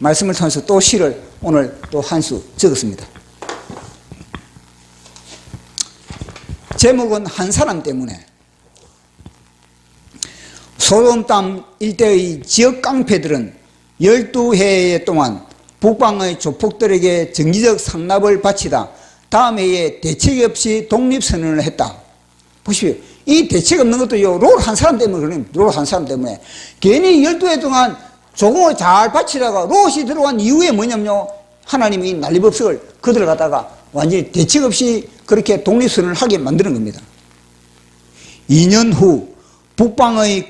말씀을 통해서 또 시를 오늘 또 한 수 적었습니다. 제목은 한 사람 때문에. 소돔 땅 일대의 지역 깡패들은 12해 동안 북방의 조폭들에게 정기적 상납을 바치다 다음 해에 대책 없이 독립선언을 했다. 보십시오. 이 대책 없는 것도요, 롤 한 사람 때문에 그래요. 롤 한 사람 때문에. 괜히 12해 동안 조공을 잘 바치다가 롯이 들어간 이후에 뭐냐면요, 하나님이 난리법석을 그들 갖다가 완전히 대책 없이 그렇게 독립선언을 하게 만드는 겁니다. 2년 후 북방의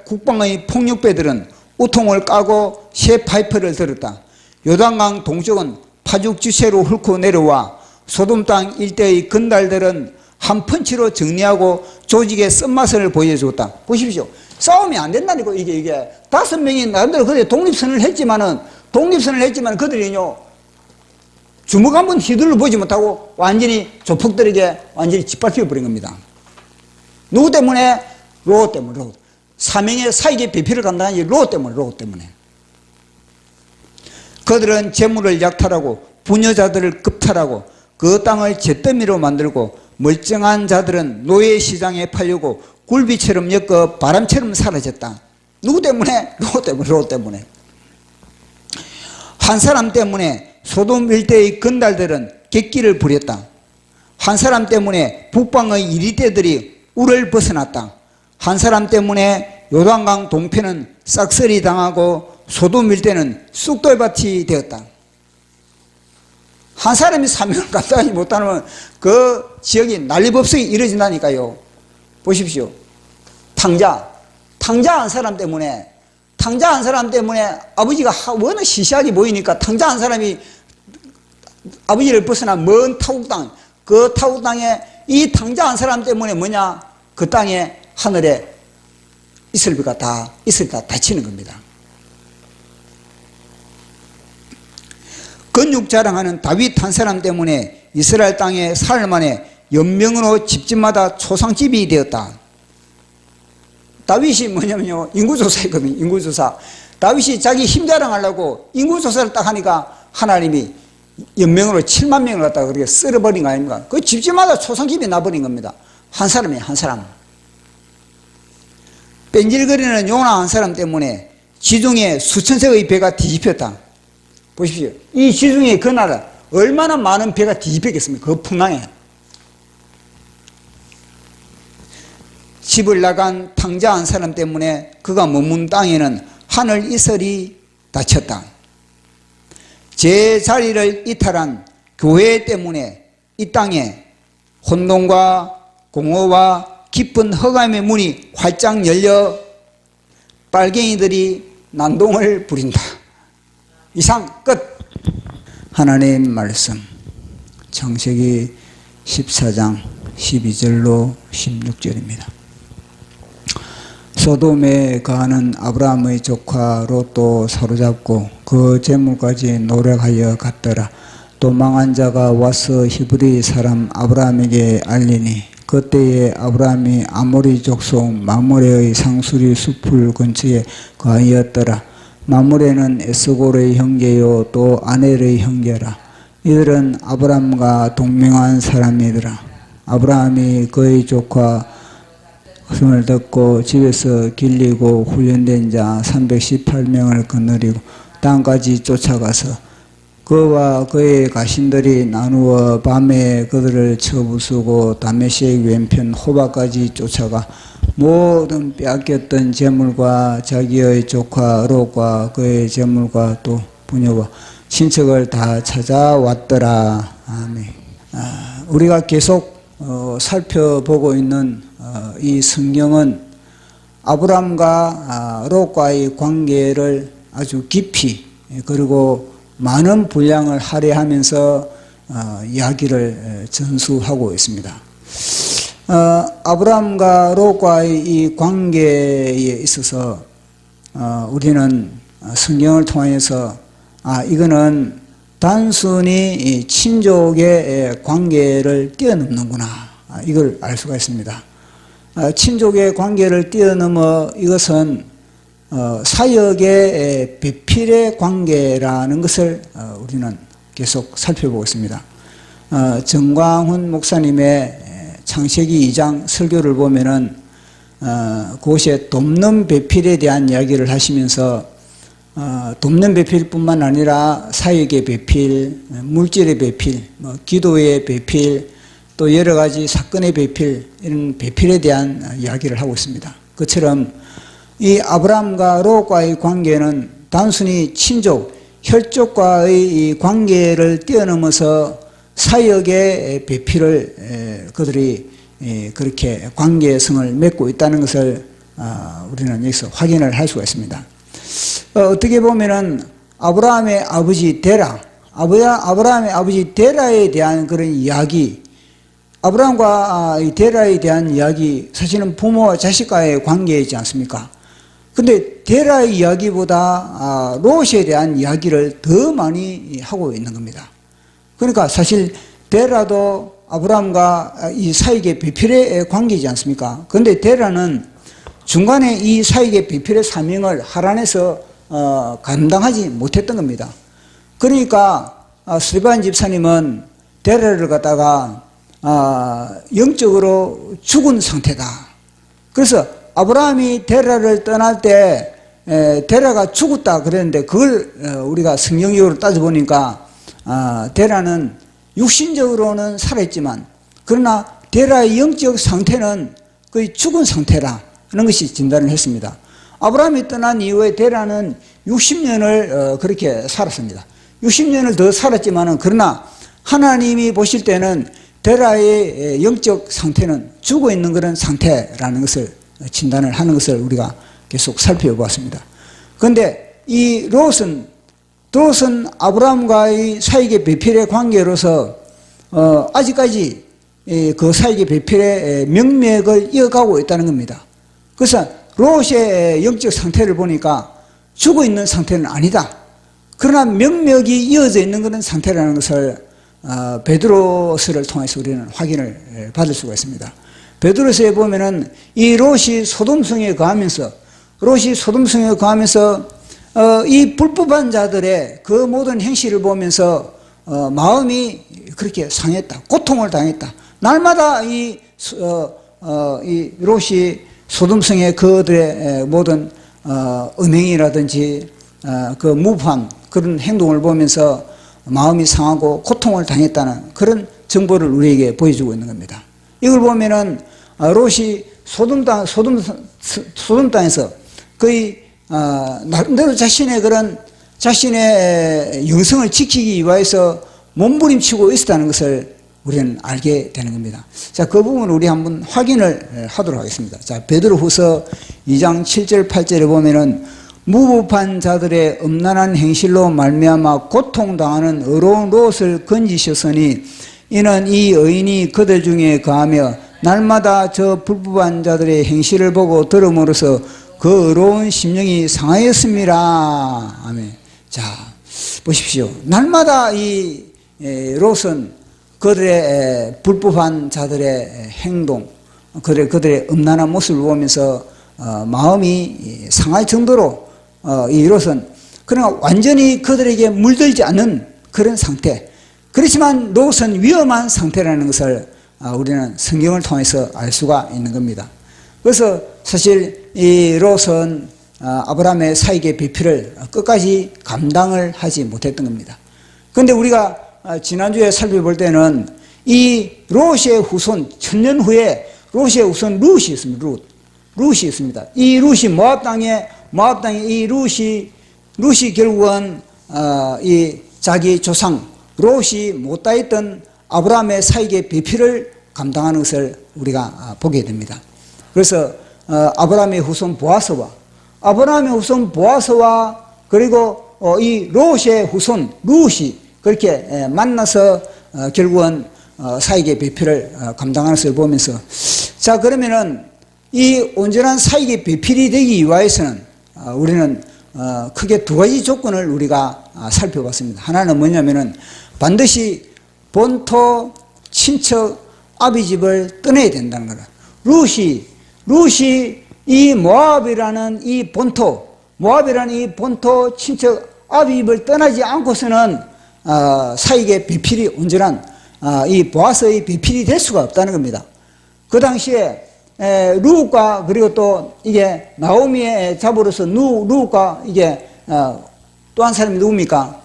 국방의 폭력배들은 우통을 까고 새 파이프를 들었다. 요단강 동쪽은 파죽지세로 훑고 내려와 소돔 땅 일대의 건달들은 한 펀치로 정리하고 조직의 쓴맛을 보여줬다. 보십시오. 싸움이 안 된다니까. 이게 5명이 나름대로 그래 독립선을 했지만은 그들이요 주먹 한번 휘둘러 보지 못하고 완전히 조폭들에게 완전히 짓밟혀 버린 겁니다. 누구 때문에? 롯 때문에. 사명의 사익의 배필을 간다는 롯 때문에. 그들은 재물을 약탈하고 부녀자들을 급탈하고 그 땅을 잿더미로 만들고 멀쩡한 자들은 노예시장에 팔려고 굴비처럼 엮어 바람처럼 사라졌다. 누구 때문에? 롯 때문에. 한 사람 때문에 소돔 일대의 건달들은 객기를 부렸다. 한 사람 때문에 북방의 이리떼들이 울을 벗어났다. 한 사람 때문에 요단강 동편은 싹쓸이 당하고 소돔 일대는 쑥돌밭이 되었다. 한 사람이 사명을 감당하지 못하면 그 지역이 난리법석이 이루어진다니까요. 보십시오. 탕자 한 사람 때문에 아버지가 워낙 시시하게 보이니까 탕자 한 사람이 아버지를 벗어난 먼 타국 땅, 그 타국 땅에 이 탕자 한 사람 때문에 뭐냐? 그 땅에 하늘에 이슬비가 다 닫히는 겁니다. 근육 자랑하는 다윗 한 사람 때문에 이스라엘 땅에 사흘 만에 연명으로 집집마다 초상집이 되었다. 다윗이 뭐냐면요, 인구조사였거든요. 인구조사. 다윗이 자기 힘 자랑하려고 인구조사를 딱 하니까 하나님이 연명으로 7만 명을 갖다가 그렇게 쓸어버린 거 아닙니까? 그 집집마다 초상집이 나버린 겁니다. 한 사람이에요, 한 사람. 뺀질거리는 요나 한 사람 때문에 지중해 수천척의 배가 뒤집혔다. 보십시오. 이 지중해 그 나라 얼마나 많은 배가 뒤집혔겠습니까? 그 풍랑에. 집을 나간 탕자 한 사람 때문에 그가 머문 땅에는 하늘 이슬이 닫혔다. 제 자리를 이탈한 교회 때문에 이 땅에 혼돈과 공허와 깊은 허감의 문이 활짝 열려 빨갱이들이 난동을 부린다. 이상 끝. 하나님 말씀 창세기 14장 12절로 16절입니다. 소돔에 거하는 아브라함의 조카 롯도 사로잡고 그 재물까지 노력하여 갔더라. 도망한 자가 와서 히브리 사람 아브라함에게 알리니 그때에 아브라함이 아모리 족속 마므레의 상수리 숲을 근처에 거하였더라. 마므레는 에스골의 형제요 또 아넬의 형제라. 이들은 아브라함과 동명한 사람이더라. 아브라함이 그의 조카 흠을 듣고 집에서 길리고 훈련된 자 318명을 거느리고 땅까지 쫓아가서 그와 그의 가신들이 나누어 밤에 그들을 쳐부수고 다메섹 왼편 호바까지 쫓아가 모든 빼앗겼던 재물과 자기의 조카 롯과 그의 재물과 또 부녀와 친척을 다 찾아왔더라. 아멘. 우리가 계속 살펴보고 있는 이 성경은 아브람과 롯과의 관계를 아주 깊이 그리고 많은 분량을 할애하면서 이야기를 전수하고 있습니다. 아브람과 롯과의 이 관계에 있어서 우리는 성경을 통해서 이거는 단순히 친족의 관계를 뛰어넘는구나, 이걸 알 수가 있습니다. 친족의 관계를 뛰어넘어 이것은 사역의 배필의 관계라는 것을 우리는 계속 살펴보고 있습니다. 정광훈 목사님의 창세기 2장 설교를 보면은 그곳에 돕는 배필에 대한 이야기를 하시면서 돕는 배필뿐만 아니라 사역의 배필, 물질의 배필, 기도의 배필, 또 여러 가지 사건의 배필, 이런 배필에 대한 이야기를 하고 있습니다. 그처럼 이 아브라함과 롯과의 관계는 단순히 친족, 혈족과의 이 관계를 뛰어넘어서 사역의 배필을 그들이 그렇게 관계성을 맺고 있다는 것을 우리는 여기서 확인을 할 수가 있습니다. 어떻게 보면은 아브라함의 아버지 데라, 아브라함의 아버지 데라에 대한 그런 이야기, 아브라함과 데라에 대한 이야기, 사실은 부모와 자식과의 관계이지 않습니까? 근데 데라의 이야기보다 롯에 대한 이야기를 더 많이 하고 있는 겁니다. 그러니까 사실 데라도 아브라함과 이 사역의 배필의 관계이지 않습니까? 그런데 데라는 중간에 이 사역의 배필의 사명을 하란에서 감당하지 못했던 겁니다. 그러니까 스테반 집사님은 데라를 갖다가 영적으로 죽은 상태다. 그래서 아브라함이 데라를 떠날 때 데라가 죽었다 그랬는데 그걸 우리가 성경적으로 따져보니까 데라는 육신적으로는 살아있지만 그러나 데라의 영적 상태는 거의 죽은 상태라는 것이 진단을 했습니다. 아브라함이 떠난 이후에 데라는 60년을 그렇게 살았습니다. 60년을 더 살았지만은 그러나 하나님이 보실 때는 데라의 영적 상태는 죽어 있는 그런 상태라는 것을 진단을 하는 것을 우리가 계속 살펴보았습니다. 그런데 이 롯은 아브라함과의 사역의 배필의 관계로서 아직까지 그 사역의 배필의 명맥을 이어가고 있다는 겁니다. 그래서 롯의 영적 상태를 보니까 죽어 있는 상태는 아니다. 그러나 명맥이 이어져 있는 그런 상태라는 것을 베드로서를 통해서 우리는 확인을 받을 수가 있습니다. 베드로서에 보면은 이 롯이 소돔성에 거하면서 이 불법한 자들의 그 모든 행실을 보면서 마음이 그렇게 상했다. 고통을 당했다. 날마다 이 롯이 소돔성의 그들의 모든 음행이라든지 그 무판 그런 행동을 보면서 마음이 상하고 고통을 당했다는 그런 정보를 우리에게 보여주고 있는 겁니다. 이걸 보면은 롯이 소돔 땅에서 거의 나름대로 자신의 영성을 지키기 위해서 몸부림치고 있었다는 것을 우리는 알게 되는 겁니다. 자, 그 부분을 우리 한번 확인을 하도록 하겠습니다. 자, 베드로후서 2장 7절 8절에 보면은 무법한 자들의 음란한 행실로 말미암아 고통당하는 의로운 롯을 건지셨으니 이는 이 의인이 그들 중에 거하며 날마다 저 불법한 자들의 행실을 보고 들음으로써 그 의로운 심령이 상하였습니다. 아멘. 자, 보십시오. 날마다 이 롯은 그들의 불법한 자들의 행동, 그들의 음란한 모습을 보면서 마음이 상할 정도로 이 롯은 그러나 완전히 그들에게 물들지 않는 그런 상태. 그렇지만 롯은 위험한 상태라는 것을 우리는 성경을 통해서 알 수가 있는 겁니다. 그래서 사실 이 롯은 아브라함의 사역의 배필을 끝까지 감당을 하지 못했던 겁니다. 그런데 우리가 지난주에 살펴볼 때는 이 롯의 후손, 천년 후에 롯의 후손 룻이 있습니다. 룻이 있습니다. 이 룻이 모압 땅에 이 룻이 결국은 이 자기 조상 롯이 못다했던 아브라함의 사역의 배필을 감당하는 것을 우리가 보게 됩니다. 그래서 아브라함의 후손 보아스와 그리고 이 롯의 후손 룻이 그렇게 만나서 결국은 사역의 배필을 감당하는 것을 보면서 자, 그러면은 이 온전한 사역의 배필이 되기 위해서는 우리는 크게 두 가지 조건을 우리가 살펴봤습니다. 하나는 뭐냐면은 반드시 본토 친척 아비 집을 떠나야 된다는 거다. 룻이 이 모압이라는 이 본토 모압이라는 이 본토 친척 아비집을 떠나지 않고서는 사익의 배필이 온전한 이 보아스의 배필이 될 수가 없다는 겁니다. 그 당시에 루우가 그리고 또 이게 나오미의 자부로서 루우가 이게 또 한 사람이 누굽니까?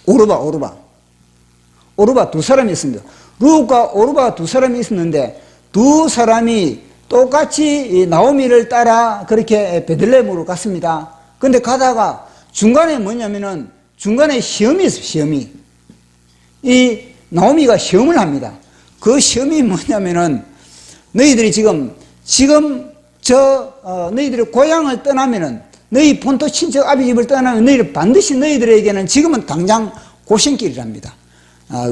오르바 두 사람이 있습니다. 루우가 오르바 두 사람이 있었는데 두 사람이 똑같이 나오미를 따라 그렇게 베들레헴으로 갔습니다. 근데 가다가 중간에 뭐냐면은 중간에 시험이 있어요. 시험이. 이 나오미가 시험을 합니다. 그 시험이 뭐냐면은 너희들이 지금 너희들의 고향을 떠나면은 너희 본토 친척 아비집을 떠나면 너희들 반드시 너희들에게는 지금은 당장 고생길이랍니다.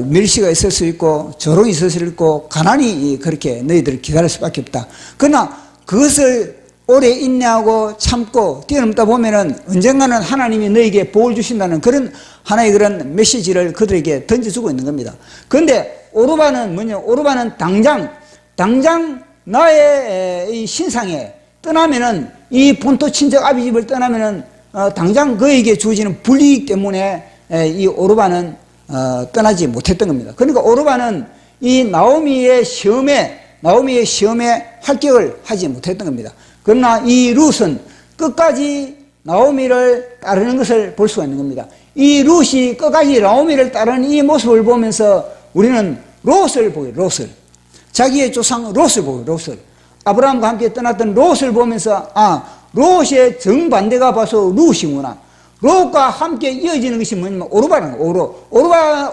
멸시가 있을 수 있고 조롱이 있을 수 있고 가난이 그렇게 너희들을 기다릴 수밖에 없다. 그러나 그것을 오래 인내하고 참고 뛰어넘다 보면은 언젠가는 하나님이 너에게 복을 주신다는 그런 하나의 그런 메시지를 그들에게 던져주고 있는 겁니다. 그런데 오르바는 뭐냐? 오르바는 당장 나의 이 신상에 떠나면은 이 본토 친척 아비집을 떠나면은 당장 그에게 주어지는 불이익 때문에 이 오르바는 떠나지 못했던 겁니다. 그러니까 오르바는 이 나오미의 시험에 합격을 하지 못했던 겁니다. 그러나 이 룻은 끝까지 나오미를 따르는 것을 볼 수가 있는 겁니다. 이 룻이 끝까지 나오미를 따르는 이 모습을 보면서 우리는 롯을 보여요. 롯을. 자기의 조상 롯을 보여요. 롯을. 아브라함과 함께 떠났던 롯을 보면서 롯의 정반대가 봐서 룻이구나. 롯과 함께 이어지는 것이 뭐냐면 오르바라는 거예요.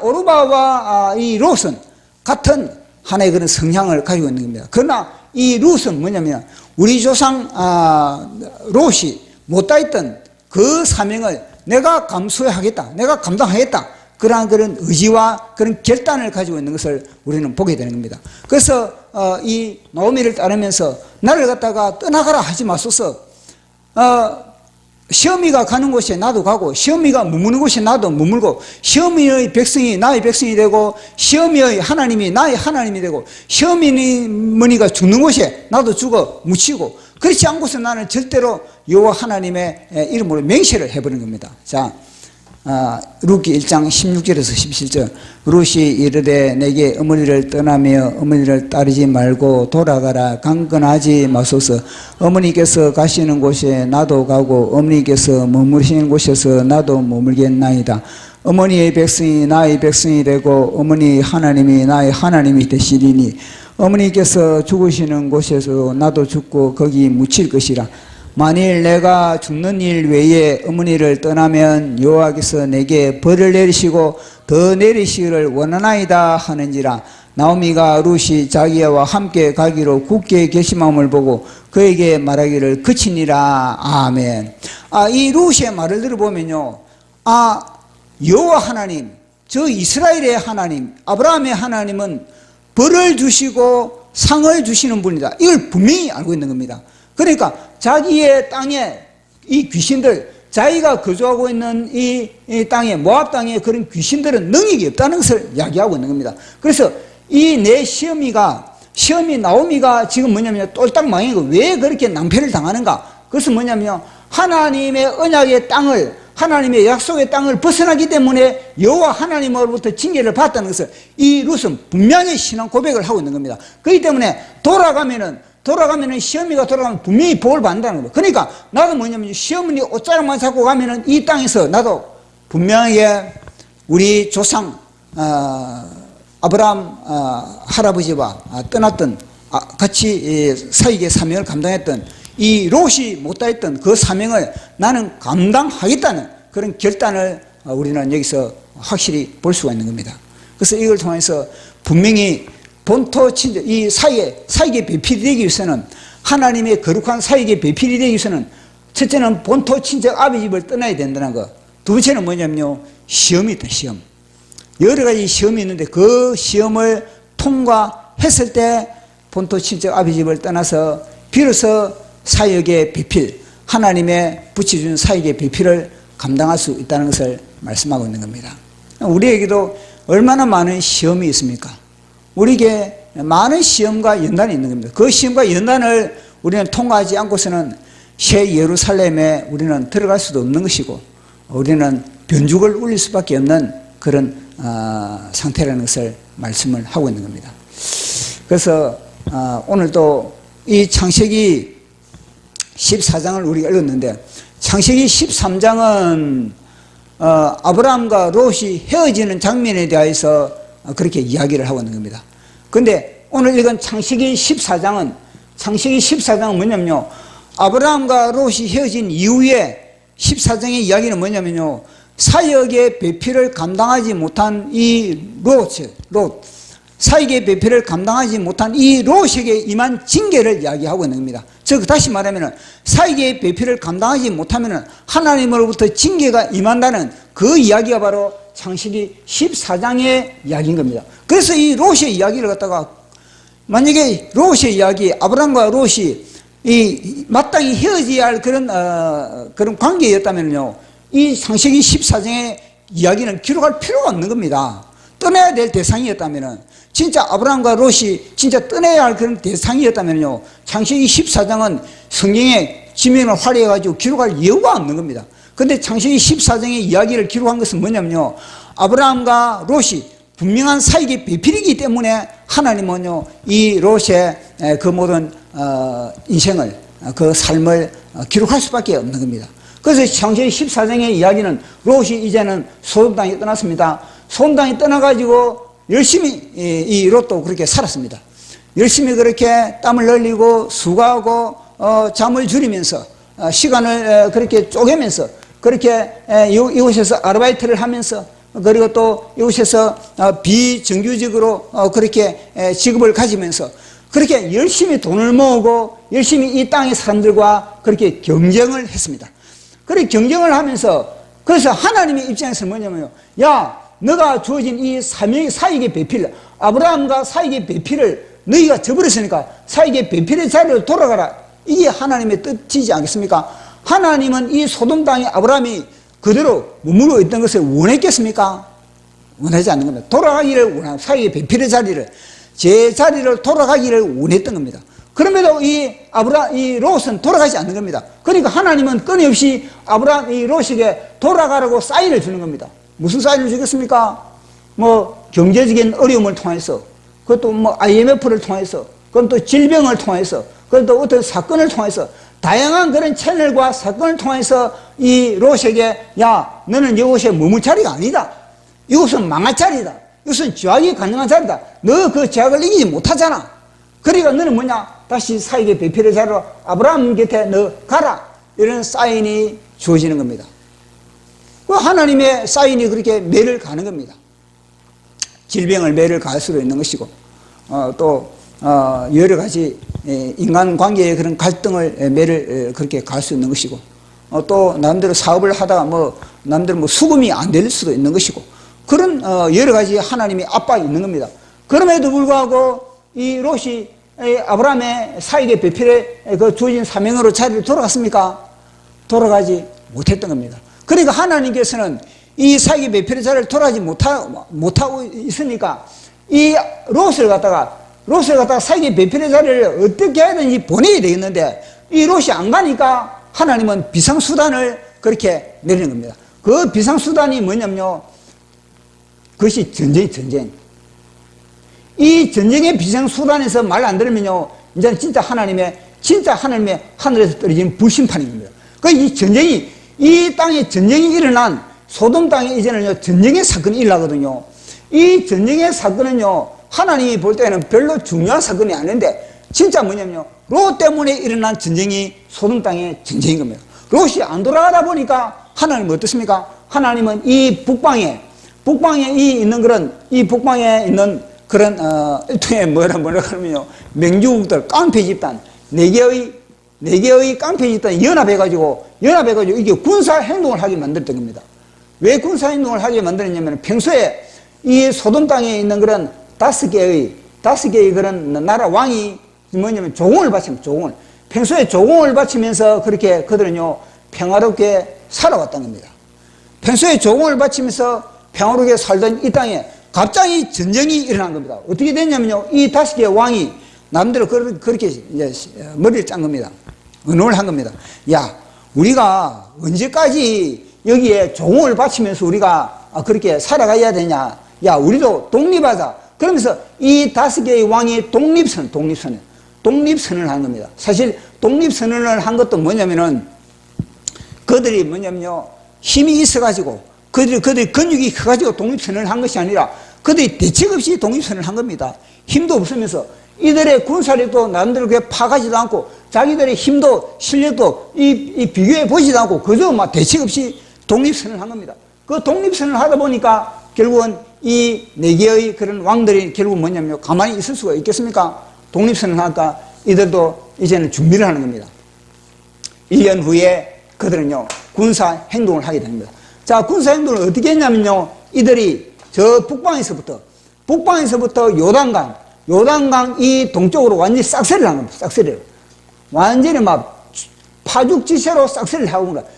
오르바와 이 롯은 같은 하나의 그런 성향을 가지고 있는 겁니다. 그러나 이 룻은 뭐냐면 우리 조상 롯이 못다했던 그 사명을 내가 감수하겠다, 내가 감당하겠다, 그런 의지와 그런 결단을 가지고 있는 것을 우리는 보게 되는 겁니다. 그래서 이 나오미를 따르면서 나를 갖다가 떠나가라 하지 마소서. 시어미가 가는 곳에 나도 가고 시어미가 머무는 곳에 나도 머물고 시어미의 백성이 나의 백성이 되고 시어미의 하나님이 나의 하나님이 되고 시어머니가 죽는 곳에 나도 죽어 묻히고 그렇지 않고서 나는 절대로 여호와 하나님의 이름으로 맹세를 해버리는 겁니다. 자, 룻기 1장 16절에서 17절. 룻이 이르되 내게 어머니를 떠나며 어머니를 따르지 말고 돌아가라. 강건하지 마소서. 어머니께서 가시는 곳에 나도 가고 어머니께서 머무르시는 곳에서 나도 머물겠나이다. 어머니의 백성이 나의 백성이 되고 어머니 하나님이 나의 하나님이 되시리니 어머니께서 죽으시는 곳에서 나도 죽고 거기 묻힐 것이라. 만일 내가 죽는 일 외에 어머니를 떠나면 여호와께서 내게 벌을 내리시고 더 내리시기를 원하나이다 하는지라. 나오미가 룻이 자기와 함께 가기로 굳게 결심함을 보고 그에게 말하기를 그치니라. 아멘. 이 룻의 말을 들어보면요, 여호와 하나님, 저 이스라엘의 하나님, 아브라함의 하나님은 벌을 주시고 상을 주시는 분이다. 이걸 분명히 알고 있는 겁니다. 그러니까 자기의 땅에 이 귀신들, 자기가 거주하고 있는 이 땅에, 모압 땅에 그런 귀신들은 능력이 없다는 것을 이야기하고 있는 겁니다. 그래서 이 내 시어미 나오미가 지금 뭐냐면 똘딱 망이고 왜 그렇게 낭패를 당하는가? 그것은 뭐냐면 하나님의 언약의 땅을, 하나님의 약속의 땅을 벗어나기 때문에 여호와 하나님으로부터 징계를 받았다는 것을 이 룻은 분명히 신앙 고백을 하고 있는 겁니다. 그렇기 때문에 돌아가면은 시어미가 돌아가면 분명히 복을 받는다는 거예요. 그러니까 나도 뭐냐면 시어머니 옷자락만 잡고 가면은 이 땅에서 나도 분명하게 우리 조상 아브라함 할아버지와 떠났던 같이 사익의 사명을 감당했던 이 롯이 못다했던 그 사명을 나는 감당하겠다는 그런 결단을 우리는 여기서 확실히 볼 수가 있는 겁니다. 그래서 이걸 통해서 분명히 본토 친척, 이 사익의 배필이 되기 위해서는, 하나님의 거룩한 사익의 배필이 되기 위해서는 첫째는 본토 친척 아비집을 떠나야 된다는 것. 두 번째는 뭐냐면요, 시험이 있다. 시험. 여러 가지 시험이 있는데 그 시험을 통과했을 때 본토 친척 아비집을 떠나서 비로소 사역의 배필, 하나님의 붙여준 사역의 배필을 감당할 수 있다는 것을 말씀하고 있는 겁니다. 우리에게도 얼마나 많은 시험이 있습니까? 우리에게 많은 시험과 연단이 있는 겁니다. 그 시험과 연단을 우리는 통과하지 않고서는 새 예루살렘에 우리는 들어갈 수도 없는 것이고 우리는 변죽을 울릴 수밖에 없는 그런 상태라는 것을 말씀을 하고 있는 겁니다. 그래서 오늘도 이 창세기 14장을 우리가 읽었는데 창세기 13장은 아브라함과 롯이 헤어지는 장면에 대해서 그렇게 이야기를 하고 있는 겁니다. 그런데 오늘 읽은 창세기 14장은 뭐냐면요, 아브라함과 롯이 헤어진 이후에 14장의 이야기는 뭐냐면요, 사역의 배필을 감당하지 못한 이 롯, 사역의 배필을 감당하지 못한 이 롯에게 임한 징계를 이야기하고 있는 겁니다. 즉 다시 말하면 사역의 배필을 감당하지 못하면 하나님으로부터 징계가 임한다는 그 이야기가 바로 창세기 14장의 이야기인 겁니다. 그래서 이 롯의 이야기를 갖다가 만약에 롯의 이야기, 아브라함과 롯이 이 마땅히 헤어져야 할 그런 관계였다면요, 이 창세기 14장의 이야기는 기록할 필요가 없는 겁니다. 떠나야 될 대상이었다면은, 진짜 아브라함과 롯이 진짜 떠나야 할 그런 대상이었다면요, 창세기 14장은 성경에 지면을 활용해가지고 기록할 이유가 없는 겁니다. 근데 창세기 14장의 이야기를 기록한 것은 뭐냐면요, 아브라함과 롯이 분명한 사역의 배필이기 때문에 하나님은요, 이 롯의 그 모든 인생을, 그 삶을 기록할 수밖에 없는 겁니다. 그래서 창세기 14장의 이야기는 롯이 이제는 소돔 땅에 떠났습니다. 소돔 땅에 떠나가지고 열심히 이 롯도 그렇게 살았습니다. 열심히 그렇게 땀을 흘리고 수고하고 잠을 줄이면서 시간을 그렇게 쪼개면서 그렇게 이곳에서 아르바이트를 하면서, 그리고 또 이곳에서 비정규직으로 그렇게 직업을 가지면서 그렇게 열심히 돈을 모으고 열심히 이 땅의 사람들과 그렇게 경쟁을 했습니다. 그렇게 경쟁을 하면서, 그래서 하나님의 입장에서 뭐냐면요, 야, 너가 주어진 이 사역의 배필, 아브라함과 사역의 배필을 너희가 저버렸으니까 사역의 배필의 자리로 돌아가라. 이게 하나님의 뜻이지 않겠습니까? 하나님은 이 소돔 땅에 아브라함이 그대로 머무르고 있던 것을 원했겠습니까? 원하지 않는 겁니다. 돌아가기를 원하고 사역의 배필의 자리를, 제 자리를 돌아가기를 원했던 겁니다. 그럼에도 이 롯은 돌아가지 않는 겁니다. 그러니까 하나님은 끊임없이 이 롯에게 돌아가라고 사인을 주는 겁니다. 무슨 사인을 주겠습니까? 뭐 경제적인 어려움을 통해서, 그것도 뭐 IMF를 통해서, 그건 또 질병을 통해서, 그건 또 어떤 사건을 통해서, 다양한 그런 채널과 사건을 통해서 이 롯에게, 야, 너는 이곳에 머물 자리가 아니다. 이곳은 망할 자리다. 이것은 죄악이 가능한 자리다. 너 그 죄악을 이기지 못하잖아. 그러니까 너는 뭐냐? 다시 사역의 배필의 자리로 아브라함 곁에 너 가라. 이런 사인이 주어지는 겁니다. 하나님의 사인이 그렇게 매를 가는 겁니다. 질병을 매를 갈 수도 있는 것이고, 또 여러 가지 인간관계의 그런 갈등을 매를 그렇게 갈 수 있는 것이고, 또 남대로 사업을 하다가 남대로 수금이 안 될 수도 있는 것이고, 그런 여러 가지 하나님의 압박이 있는 겁니다. 그럼에도 불구하고 이 롯이 아브라함의 사역의 배필에 그 주어진 사명으로 자리를 돌아갔습니까? 돌아가지 못했던 겁니다. 그러니까 하나님께서는 이 사역의 배필의 자리를 돌아가지 못하고 있으니까 이 롯을 갖다가 사역의 배필의 자리를 어떻게 하든지 보내야 되겠는데, 이 롯이 안 가니까 하나님은 비상수단을 그렇게 내리는 겁니다. 그 비상수단이 뭐냐면요, 그것이 전쟁. 이 전쟁의 비상수단에서 말 안 들으면요, 이제는 진짜 하나님의 하늘에서 떨어지는 불심판인 겁니다. 이 전쟁이, 이 땅에 전쟁이 일어난 소돔 땅에 이제는요, 전쟁의 사건이 일어나거든요. 이 전쟁의 사건은요, 하나님이 볼 때는 별로 중요한 사건이 아닌데, 진짜 뭐냐면요, 롯 때문에 일어난 전쟁이 소돔 땅의 전쟁인 겁니다. 롯이 안 돌아가다 보니까 하나님은 어떻습니까? 하나님은 이 북방에 있는 그런 일종의 뭐라 그러면요, 맹주국들, 깡패 집단, 네 개의 깡패 집단이 연합해가지고 이게 군사 행동을 하게 만들었던 겁니다. 왜 군사 행동을 하게 만들었냐면, 평소에 이 소돔 땅에 있는 그런 다섯 개의 그런 나라 왕이 뭐냐면 조공을 바칩니다. 평소에 조공을 바치면서 그렇게 그들은요, 평화롭게 살아왔던 겁니다. 평소에 조공을 바치면서 평화롭게 살던 이 땅에 갑자기 전쟁이 일어난 겁니다. 어떻게 됐냐면요, 이 다섯 개의 왕이 남대로 그렇게 이제 머리를 짠 겁니다. 의논을 한 겁니다. 야, 우리가 언제까지 여기에 종을 바치면서 우리가 그렇게 살아가야 되냐. 야, 우리도 독립하자. 그러면서 이 5개의 왕이 독립선언을 한 겁니다. 사실 독립선언을 한 것도 뭐냐면은 그들이 뭐냐면요, 힘이 있어가지고 그들이 근육이 커가지고 독립선언을 한 것이 아니라 그들이 대책 없이 독립선언을 한 겁니다. 힘도 없으면서 이들의 군사력도 남들을 그렇게 파가지도 않고 자기들의 힘도 실력도 비교해 보지도 않고 그저 막 대책 없이 독립선언을 한 겁니다. 그 독립선언을 하다 보니까 결국은 이 4개의 그런 왕들이 결국 뭐냐면요, 가만히 있을 수가 있겠습니까? 독립선언을 하니까 이들도 이제는 준비를 하는 겁니다. 1년 후에 그들은요, 군사 행동을 하게 됩니다. 자, 군사 행동을 어떻게 했냐면요, 이들이 저 북방에서부터 요단강 이 동쪽으로 완전히 싹쓸이를 한 겁니다. 싹쓸이를. 완전히 막 파죽지세로 싹쓸이를 하고 그런 거야.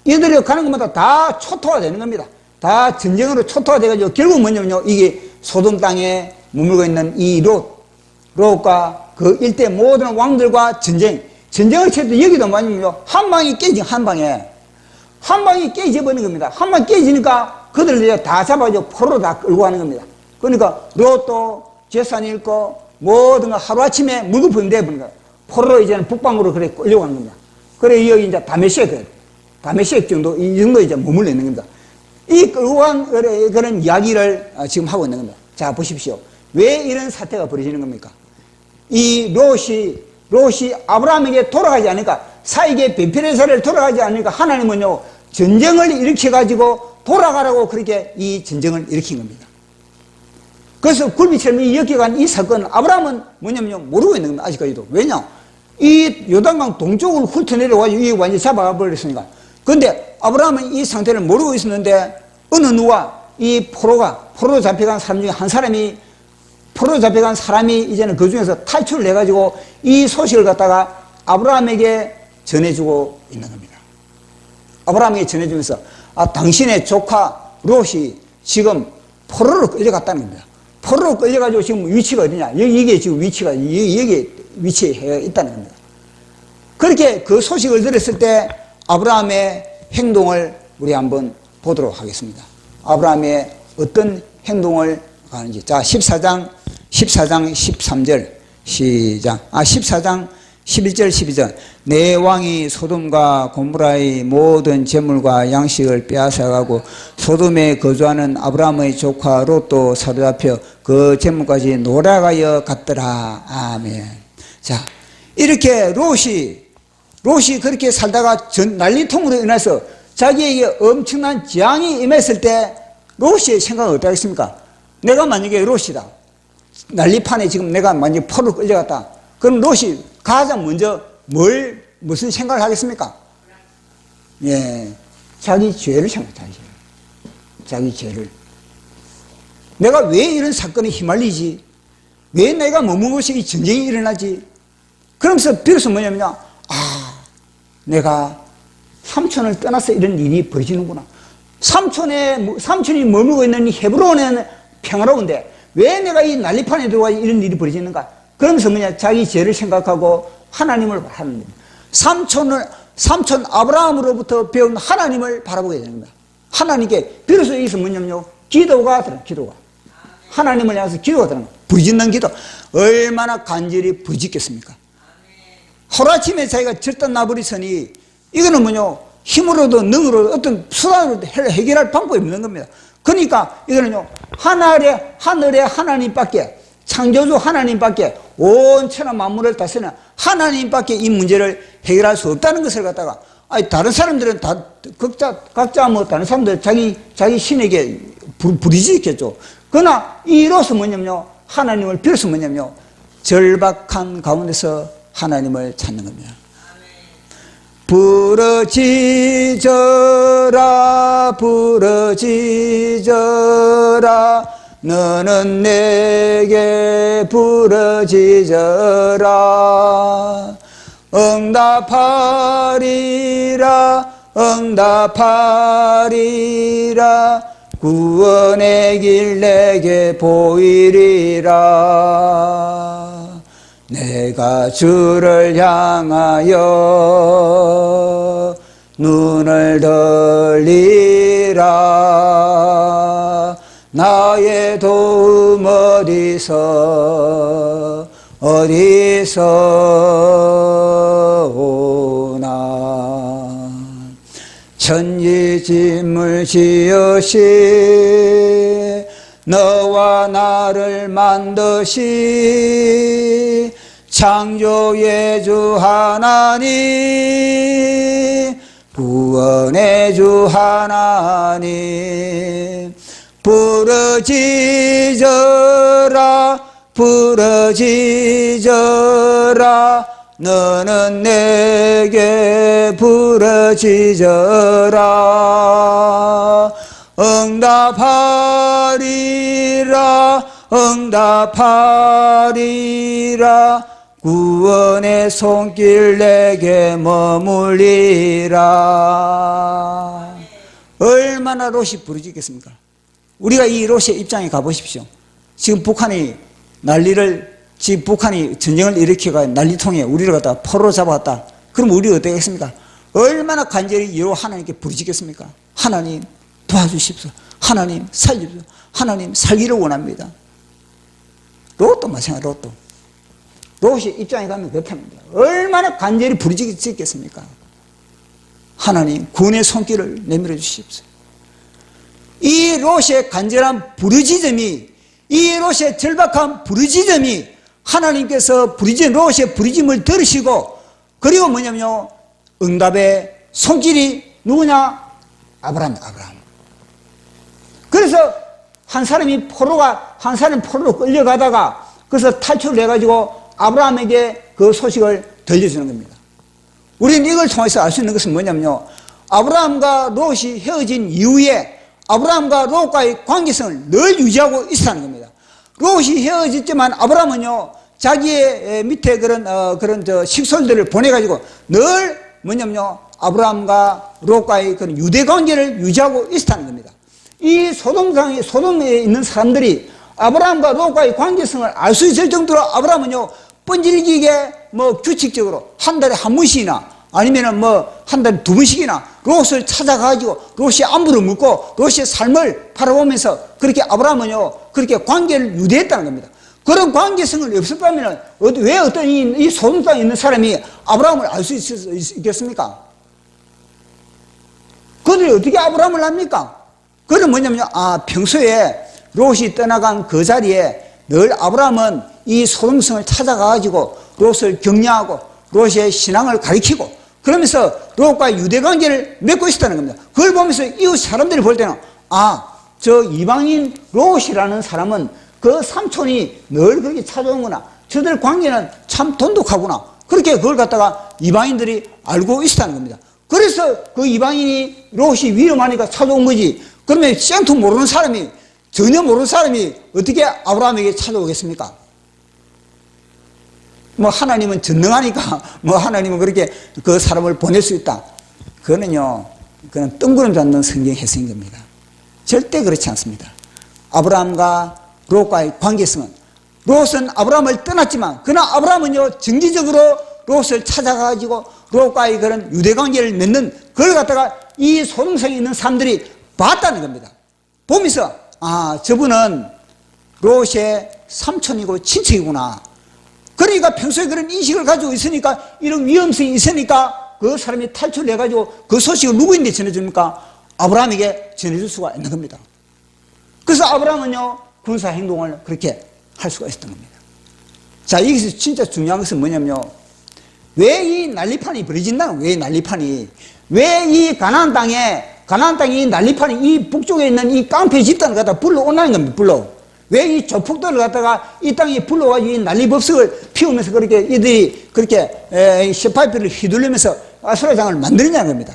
이들이 가는 것마다 다 초토화 되는 겁니다. 다 전쟁으로 초토화 돼가지고 결국 뭐냐면요, 이게 소돔 땅에 머물고 있는 이 롯과 그 일대 모든 왕들과 전쟁을 쳐도 여기도 뭐냐면요, 한 방이 깨져버리는 겁니다. 한 방 깨지니까 그들을 이제 다 잡아가지고 포로로 다 끌고 가는 겁니다. 그러니까 롯도 재산이 잃고 모든 거 하루아침에 물거품이 돼버린 거예요. 포로로 이제는 북방으로 그래 끌려가는 겁니다. 그래 여기 이제 다메섹 정도 이 정도 이제 머물러 있는 겁니다. 이 끌고 간 그런 이야기를 지금 하고 있는 겁니다. 자, 보십시오. 왜 이런 사태가 벌어지는 겁니까? 이 롯이 아브라함에게 돌아가지 않으니까, 사익의 베페레사를 돌아가지 않으니까 하나님은요, 전쟁을 일으켜가지고 돌아가라고 그렇게 이 전쟁을 일으킨 겁니다. 그래서 굴비처럼 엮여간 이 사건은 아브라함은 뭐냐면요, 모르고 있는 겁니다. 아직까지도. 왜냐? 이 요단강 동쪽으로 훑어내려가지고 이 완전히 잡아버렸으니까. 그런데 아브라함은 이 상태를 모르고 있었는데 어느 누가 이 포로로 잡혀간 사람 중에 한 사람이 이제는 그 중에서 탈출을 해가지고 이 소식을 갖다가 아브라함에게 전해주고 있는 겁니다. 아브라함에게 전해주면서 당신의 조카 롯이 지금 포로로 끌려갔다는 겁니다. 포로로 끌려가지고 지금 위치가 어디냐? 이게 지금 위치가 여기 위치에 있다는 겁니다. 그렇게 그 소식을 들었을 때 아브라함의 행동을 우리 한번 보도록 하겠습니다. 아브라함의 어떤 행동을 하는지. 자, 14장 13절 시작. 14장 11절 12절. 내 왕이 소돔과 고모라의 모든 재물과 양식을 빼앗아가고 소돔에 거주하는 아브라함의 조카 롯도 사로잡혀 그 재물까지 노략하여 갔더라. 아멘. 자, 이렇게 롯이 그렇게 살다가 난리통으로 인해서 자기에게 엄청난 재앙이 임했을 때 롯의 생각은 어떠겠습니까? 내가 만약에 롯이다. 난리판에 지금 내가 만약에 포로 끌려갔다. 그럼 롯이 가장 먼저 무슨 생각을 하겠습니까? 예, 자기 죄를 생각하죠. 자기 죄를. 내가 왜 이런 사건에 휘말리지? 왜 내가 머문 곳에 이 전쟁이 일어나지? 그러면서 비로소 뭐냐면요, 내가 삼촌을 떠나서 이런 일이 벌어지는구나. 삼촌이 머물고 있는 이 헤브론에는 평화로운데 왜 내가 이 난리판에 들어와 이런 일이 벌어지는가? 그러면서 자기 죄를 생각하고 하나님을 바라는 겁니다. 삼촌 아브라함으로부터 배운 하나님을 바라보게 되는 겁니다. 하나님께 비로소 여기서 기도가 하나님을 향해서 기도가 들어간 거예요. 부짓는 기도. 얼마나 간절히 부짓겠습니까? 하루아침에 자기가 절단 나버리서니 이거는 힘으로도 능으로도 어떤 수단으로도 해결할 방법이 없는 겁니다. 그러니까 이거는요, 하늘의 하나님밖에, 창조주 하나님밖에, 온 천하 만물을 다스리는 하나님밖에 이 문제를 해결할 수 없다는 것을 갖다가, 다른 사람들은 다 각자 다른 사람들 자기 신에게 부리짖겠죠. 그러나 이로서 하나님을 비로소 절박한 가운데서 하나님을 찾는 겁니다. 부르짖어라 너는 내게 부르짖어라 응답하리라 구원의 길 내게 보이리라 내가 주를 향하여 눈을 돌리라. 나의 도움 어디서 오나. 천지짐을 지으시 너와 나를 만드시 창조의 주 하나님, 구원의 주 하나님. 부르짖어라 부르짖어라 너는 내게 부르짖어라. 응답하리라 응답하리라. 구원의 손길 내게 머물리라. 얼마나 롯이 부르짖겠습니까? 우리가 이 롯의 입장에 가보십시오. 지금 북한이 지금 북한이 전쟁을 일으켜가 난리통에 우리를 갖다가 포로로 잡아갔다. 그럼 우리 어떻게 하겠습니까? 얼마나 간절히 여호와 하나님께 부르짖겠습니까? 하나님 도와주십시오. 하나님 살려주십시오. 하나님 살기를 원합니다. 롯도 마찬가지. 롯의 입장에 가면 그렇답니다. 얼마나 간절히 부르짖겠습니까? 하나님 구원의 손길을 내밀어 주십시오. 이 롯의 간절한 부르짖음이, 이 롯의 절박한 부르짖음이 하나님께서 롯의 부르짖음을 들으시고, 그리고 뭐냐면요, 응답의 손길이 누구냐? 아브라함. 그래서 한 사람이 포로로 끌려가다가 그래서 탈출을 해가지고 아브라함에게 그 소식을 들려주는 겁니다. 우리는 이걸 통해서 알 수 있는 것은 뭐냐면요, 아브라함과 롯이 헤어진 이후에 아브라함과 롯과의 관계성을 늘 유지하고 있었다는 겁니다. 롯이 헤어졌지만 아브라함은요, 자기의 밑에 그런 식솔들을 보내가지고 늘 뭐냐면요, 아브라함과 롯과의 그런 유대 관계를 유지하고 있었다는 겁니다. 이 소돔에 있는 사람들이 아브라함과 롯과의 관계성을 알 수 있을 정도로 아브라함은요, 뻔질기게 규칙적으로 한 달에 한 번씩이나 아니면은 한 달에 두 번씩이나 롯을 찾아가지고 롯의 안부를 묻고 롯의 삶을 바라보면서 그렇게 아브라함은요, 그렇게 관계를 유지했다는 겁니다. 그런 관계성을 없었다면 왜 어떤 이 소돔 땅에 있는 사람이 아브라함을 알 수 있겠습니까? 그들이 어떻게 아브라함을 압니까? 그건 뭐냐면요, 평소에 롯이 떠나간 그 자리에 늘 아브라함은 이 소돔성을 찾아가가지고 롯을 격려하고 롯의 신앙을 가르치고 그러면서 롯과 유대관계를 맺고 있었다는 겁니다. 그걸 보면서 이웃 사람들이 볼 때는 저 이방인 롯이라는 사람은 그 삼촌이 늘 그렇게 찾아오구나, 저들 관계는 참 돈독하구나, 그렇게 그걸 갖다가 이방인들이 알고 있었다는 겁니다. 그래서 그 이방인이 롯이 위험하니까 찾아온 거지, 그러면 생투 모르는 사람이, 전혀 모르는 사람이 어떻게 아브라함에게 찾아오겠습니까? 하나님은 전능하니까 하나님은 그렇게 그 사람을 보낼 수 있다. 그거는요, 그건 뜬구름 잡는 성경 해석인 겁니다. 절대 그렇지 않습니다. 아브라함과 롯과의 관계성은, 롯은 아브라함을 떠났지만 그러나 아브라함은요, 정기적으로 롯을 찾아가지고 롯과의 그런 유대관계를 맺는 그걸 갖다가 이 소돔성에 있는 사람들이 봤다는 겁니다. 보면서 저분은 롯의 삼촌이고 친척이구나. 그러니까 평소에 그런 인식을 가지고 있으니까, 이런 위험성이 있으니까 그 사람이 탈출을 해가지고 그 소식을 누구인데 전해줍니까? 아브라함에게 전해줄 수가 있는 겁니다. 그래서 아브라함은요, 군사 행동을 그렇게 할 수가 있었던 겁니다. 자, 여기서 진짜 중요한 것은 뭐냐면요, 왜 이 난리판이 벌어진다는 거예요? 왜 이 가나안 땅에 이 난리판이 이 북쪽에 있는 이 깡패 집단을 갖다 불러온다는 겁니다. 왜 이 조폭들을 갖다가 이 땅에 불러가지고 이 난리법석을 피우면서 그렇게 이들이 그렇게 쇠파이프를 휘둘리면서 아수라장을 만드느냐는 겁니다.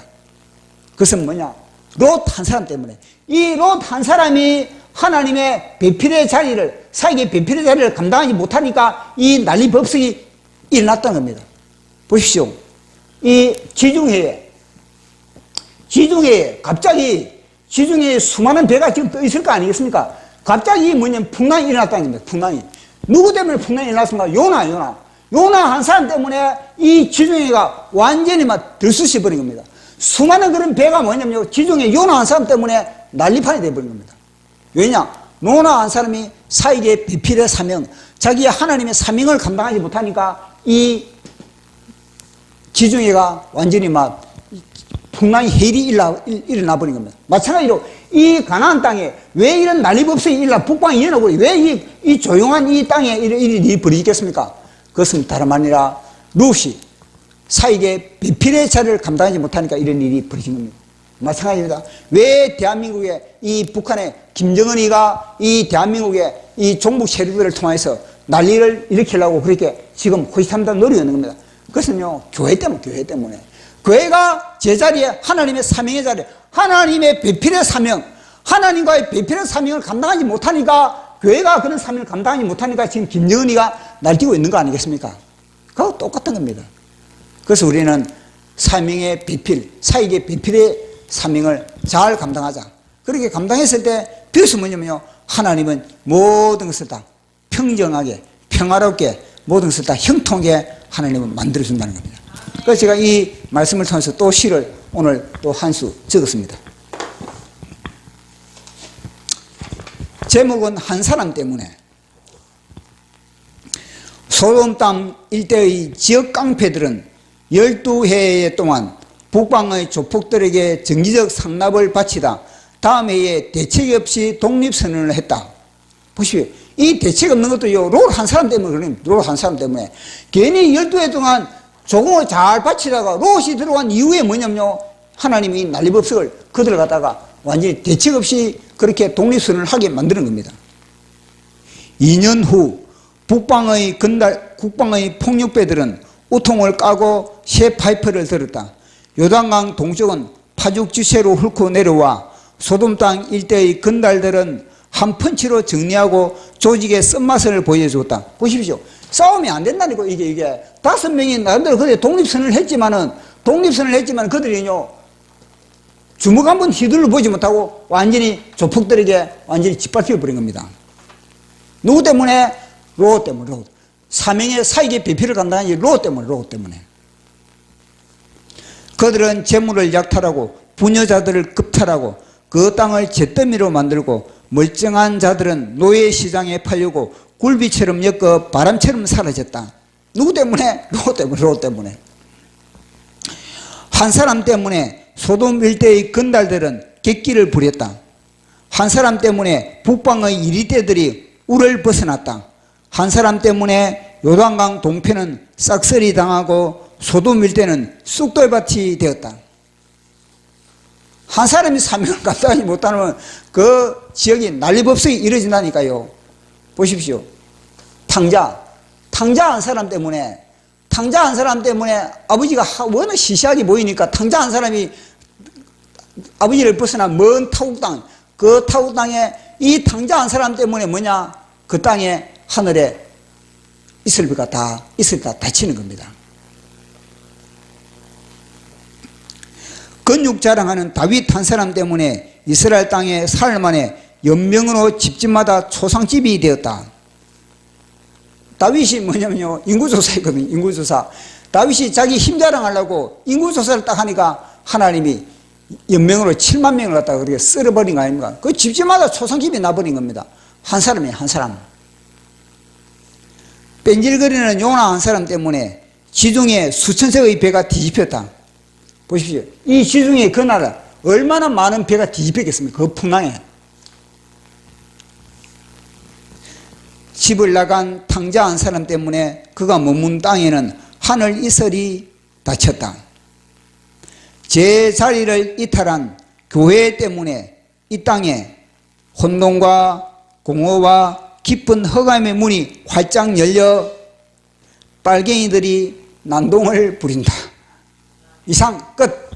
그것은 뭐냐? 롯 한 사람 때문에. 이 롯 한 사람이 하나님의 배필의 자리를, 사역의 배필의 자리를 감당하지 못하니까 이 난리법석이 일어났다는 겁니다. 보십시오. 이 지중해에 갑자기 지중해에 수많은 배가 지금 떠 있을 거 아니겠습니까? 갑자기 풍랑이 일어났다는 겁니다. 풍랑이. 누구 때문에 풍랑이 일어났습니까? 요나. 요나 한 사람 때문에 이 지중해가 완전히 막 들쑤시 버린 겁니다. 수많은 그런 배가 뭐냐면요, 지중해 요나 한 사람 때문에 난리판이 되어버린 겁니다. 왜냐? 요나 한 사람이 사익의 비필의 사명, 자기 하나님의 사명을 감당하지 못하니까 이 지중해가 완전히 막 풍랑이 해일이 일어나 버린 겁니다. 마찬가지로 이 가나안 땅에 왜 이런 난리법석이 일어나 북방이 일어나고 왜 이 조용한 이 땅에 이런 일이 벌어지겠습니까? 그것은 다름 아니라 룻이 사익의 비필의 자리를 감당하지 못하니까 이런 일이 벌어진 겁니다. 마찬가지입니다. 왜 대한민국에 이 북한의 김정은이가 이 대한민국의 이 종북 세력들을 통해서 난리를 일으키려고 그렇게 지금 호시탐탐 노리고 있는 겁니다. 그것은요, 교회 때문에. 교회가 제자리에 하나님의 사명의 자리에 하나님의 배필의 사명, 하나님과의 배필의 사명을 감당하지 못하니까 교회가 그런 사명을 감당하지 못하니까 지금 김정은이가 날뛰고 있는 거 아니겠습니까? 그거 똑같은 겁니다. 그래서 우리는 사명의 배필, 사익의 배필의 사명을 잘 감당하자. 그렇게 감당했을 때 비로소 뭐냐면요, 하나님은 모든 것을 다 평정하게, 평화롭게, 모든 것을 다 형통하게 하나님은 만들어준다는 겁니다. 그래서 제가 이 말씀을 통해서 또 시를 오늘 또 한 수 적었습니다. 제목은 한 사람 때문에. 소돔 땅 일대의 지역 깡패들은 12해 동안 북방의 조폭들에게 정기적 상납을 바치다 다음 해에 대책 없이 독립선언을 했다. 보십시오. 이 대책 없는 것도요, 롤 한 사람 때문에 그래요. 롤 한 사람 때문에. 괜히 12해 동안 조공을 잘 바치다가 롯이 들어간 이후에 뭐냐면요, 하나님이 난리법석을 그들 갖다가 완전히 대책 없이 그렇게 독립선언을 하게 만드는 겁니다. 2년 후 북방의 국방의 폭력배들은 우통을 까고 새 파이프를 들었다. 요단강 동쪽은 파죽지세로 훑고 내려와 소돔 땅 일대의 건달들은 한 펀치로 정리하고 조직의 쓴맛을 보여줬다. 보십시오. 싸움이 안 된다니까, 이게. 5명이 나름대로 그래 독립선을 했지만은 그들이요, 주먹 한번 휘둘러 보지 못하고 완전히 조폭들에게 완전히 짓밟혀 버린 겁니다. 누구 때문에? 롯 때문에. 사명의 사익의 배필을 감당하지 롯 때문에. 그들은 재물을 약탈하고 부녀자들을 급탈하고 그 땅을 잿더미로 만들고 멀쩡한 자들은 노예시장에 팔려고 굴비처럼 엮어 바람처럼 사라졌다. 누구 때문에? 롯 때문에. 한 사람 때문에 소돔 일대의 건달들은 객기를 부렸다. 한 사람 때문에 북방의 이리떼들이 울을 벗어났다. 한 사람 때문에 요단강 동편은 싹쓸이 당하고 소돔 일대는 쑥돌밭이 되었다. 한 사람이 사명을 감당하지 못하면 그 지역이 난리법석이 이루어진다니까요. 보십시오. 탕자 한 사람 때문에 아버지가 워낙 시시하게 보이니까 탕자 한 사람이 아버지를 벗어난 먼 타국 땅, 그 타국 땅에 이 탕자 한 사람 때문에 뭐냐, 그 땅에 하늘에 이슬비가 다 다치는 겁니다. 근육 자랑하는 다윗 한 사람 때문에 이스라엘 땅에 사흘 만에 연명으로 집집마다 초상집이 되었다. 다윗이 뭐냐면요, 인구조사했거든요. 인구조사. 다윗이 자기 힘 자랑하려고 인구조사를 딱 하니까 하나님이 연명으로 7만 명을 갖다가 그렇게 쓸어버린 거 아닙니까? 그 집집마다 초상집이 나버린 겁니다. 한 사람이에요, 한 사람. 뺀질거리는 요나 한 사람 때문에 지중해 수천척의 배가 뒤집혔다. 보십시오. 이 지중해 그 나라 얼마나 많은 배가 뒤집혔겠습니까? 그 풍랑에. 집을 나간 탕자 한 사람 때문에 그가 머문 땅에는 하늘 이슬이 닫혔다. 제 자리를 이탈한 교회 때문에 이 땅에 혼돈과 공허와 깊은 허감의 문이 활짝 열려 빨갱이들이 난동을 부린다. 이상 끝.